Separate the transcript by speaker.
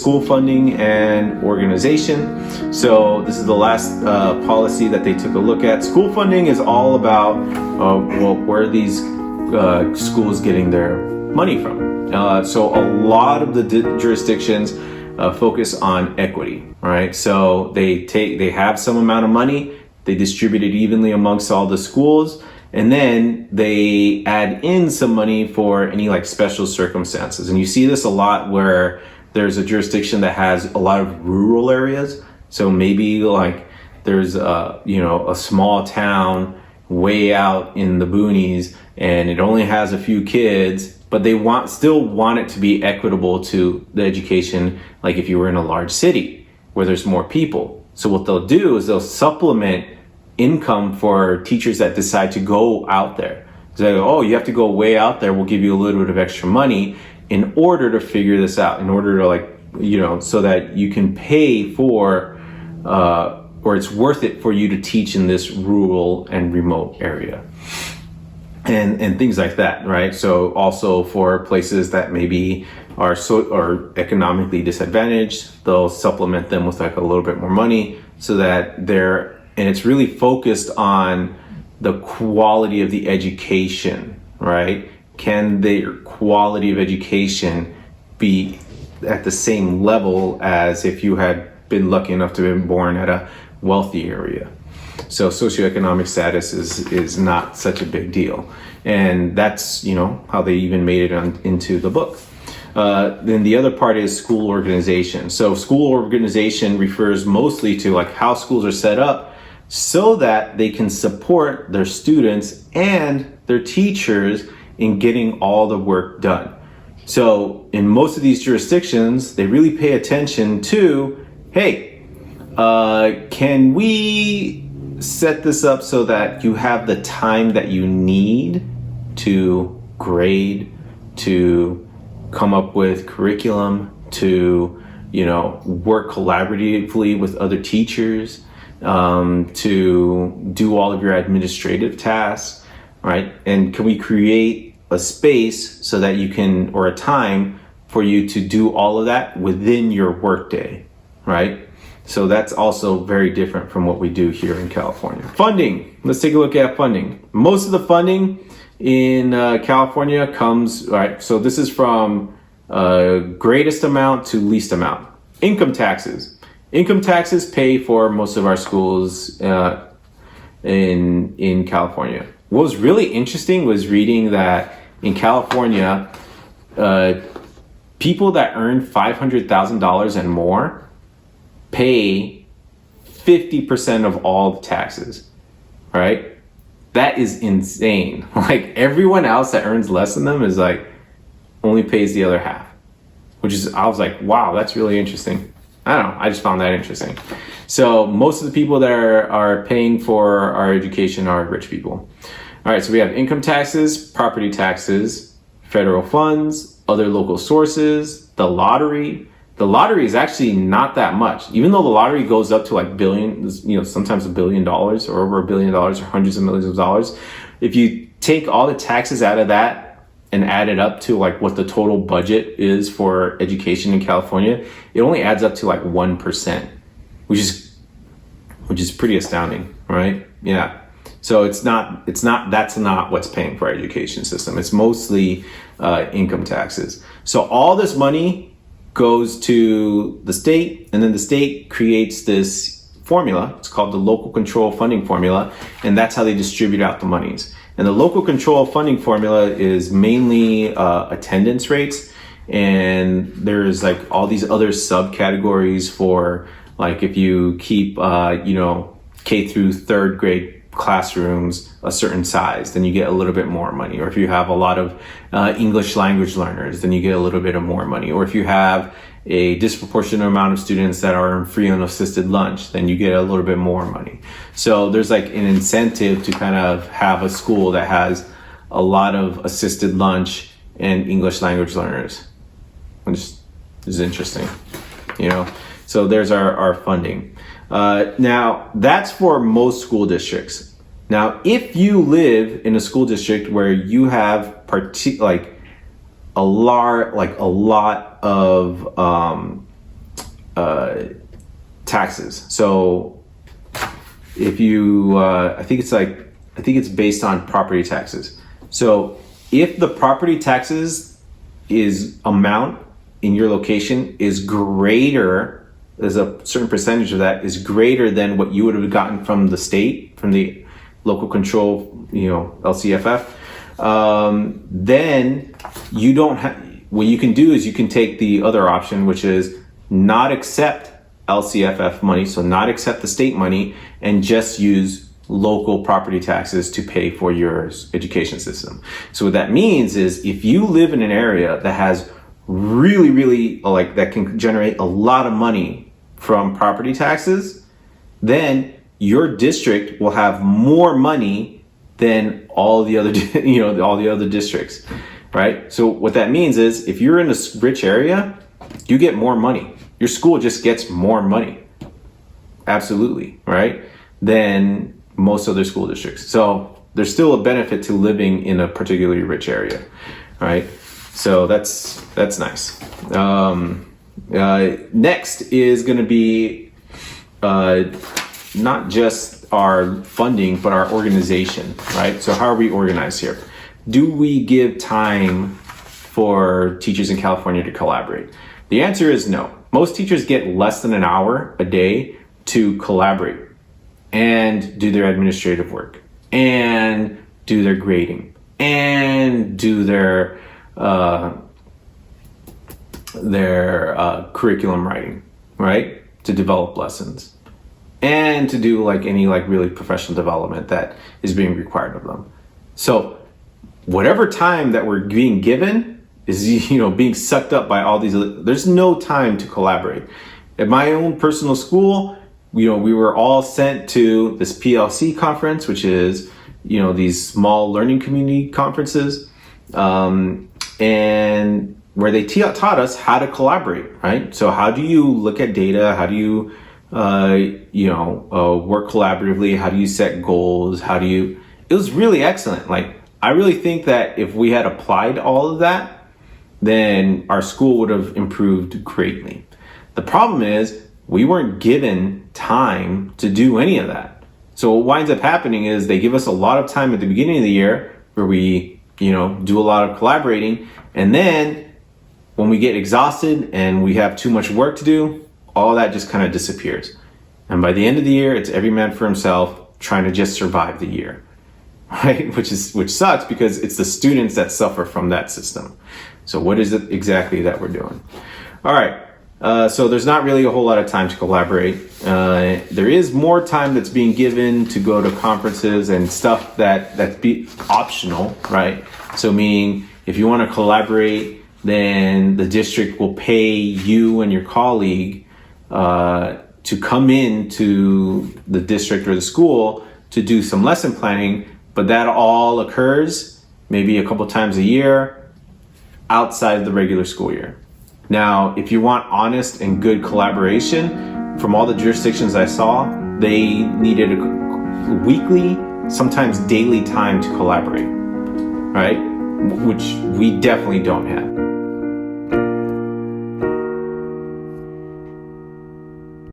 Speaker 1: School funding and organization. So this is the last policy that they took a look at. School funding is all about where are these schools getting their money from. So a lot of the jurisdictions focus on equity, right? So they have some amount of money, they distribute it evenly amongst all the schools, and then they add in some money for any like special circumstances. And you see this a lot where there's a jurisdiction that has a lot of rural areas. So maybe like there's a small town way out in the boonies and it only has a few kids, but they still want it to be equitable to the education, like if you were in a large city where there's more people. So what they'll do is they'll supplement income for teachers that decide to go out there. So they go, oh, you have to go way out there, we'll give you a little bit of extra money in order to figure this out, in order to so that you can pay for, or it's worth it for you to teach in this rural and remote area. And things like that, right? So also for places that maybe are economically disadvantaged, they'll supplement them with like a little bit more money so that and it's really focused on the quality of the education, right? Can their quality of education be at the same level as if you had been lucky enough to have been born at a wealthy area? So socioeconomic status is not such a big deal. And that's, how they even made it into the book. Then the other part is school organization. So school organization refers mostly to like how schools are set up so that they can support their students and their teachers in getting all the work done. So in most of these jurisdictions, they really pay attention to, hey, can we set this up so that you have the time that you need to grade, to come up with curriculum, to work collaboratively with other teachers, to do all of your administrative tasks, right? And can we create a space so that you can, or a time for you to do all of that within your workday, right? So that's also very different from what we do here in California. Funding, let's take a look at funding. Most of the funding in California comes, all right, so this is from greatest amount to least amount. Income taxes. Income taxes pay for most of our schools in California. What was really interesting was reading that in California, people that earn $500,000 and more pay 50% of all the taxes, right? That is insane. Like everyone else that earns less than them is like only pays the other half, I was like, wow, that's really interesting. I don't know, I just found that interesting. So most of the people that are paying for our education are rich people. All right, so we have income taxes, property taxes, federal funds, other local sources, the lottery. The lottery is actually not that much, even though the lottery goes up to like billions, sometimes $1 billion or over $1 billion or hundreds of millions of dollars. If you take all the taxes out of that and add it up to like what the total budget is for education in California, it only adds up to like 1%, which is pretty astounding, right? Yeah. So that's not what's paying for our education system. It's mostly income taxes. So all this money goes to the state, and then the state creates this formula. It's called the local control funding formula, and that's how they distribute out the monies. And the local control funding formula is mainly attendance rates, and there's like all these other subcategories for like if you keep K through third grade classrooms a certain size, then you get a little bit more money. Or if you have a lot of English language learners, then you get a little bit of more money. Or if you have a disproportionate amount of students that are free on assisted lunch, then you get a little bit more money. So there's like an incentive to kind of have a school that has a lot of assisted lunch and English language learners, which is interesting, So there's our funding. Now, that's for most school districts. Now, if you live in a school district where you have a lot of taxes. So if you, I think it's based on property taxes. So if the property taxes amount in your location is greater, there's a certain percentage of that is greater than what you would have gotten from the state, from the local control, LCFF, then you don't have, what you can do is you can take the other option, which is not accept LCFF money, so not accept the state money, and just use local property taxes to pay for your education system. So what that means is if you live in an area that has really, that can generate a lot of money from property taxes, then your district will have more money than all the other, all the other districts, right? So what that means is if you're in a rich area, you get more money. Your school just gets more money, absolutely, right, than most other school districts. So there's still a benefit to living in a particularly rich area, right? So that's nice. Next is going to be not just our funding, but our organization, right? So how are we organized here? Do we give time for teachers in California to collaborate? The answer is no. Most teachers get less than an hour a day to collaborate and do their administrative work and do their grading and do their curriculum writing, right? To develop lessons and to do any really professional development that is being required of them. So whatever time that we're being given is, being sucked up by all these, there's no time to collaborate. At my own personal school, we were all sent to this PLC conference, which is, these small learning community conferences, and where they taught us how to collaborate, right? So how do you look at data? How do you, work collaboratively? How do you set goals? It was really excellent. I really think that if we had applied all of that, then our school would have improved greatly. The problem is we weren't given time to do any of that. So what winds up happening is they give us a lot of time at the beginning of the year where we, do a lot of collaborating. And then when we get exhausted and we have too much work to do, all that just kind of disappears. And by the end of the year, it's every man for himself trying to just survive the year, right? Which sucks because it's the students that suffer from that system. So what is it exactly that we're doing? All right. So there's not really a whole lot of time to collaborate. There is more time that's being given to go to conferences and stuff that's be optional, right? So meaning if you want to collaborate, then the district will pay you and your colleague to come into the district or the school to do some lesson planning, but that all occurs maybe a couple times a year outside the regular school year. Now, if you want honest and good collaboration, from all the jurisdictions I saw, they needed a weekly, sometimes daily time to collaborate, right? Which we definitely don't have.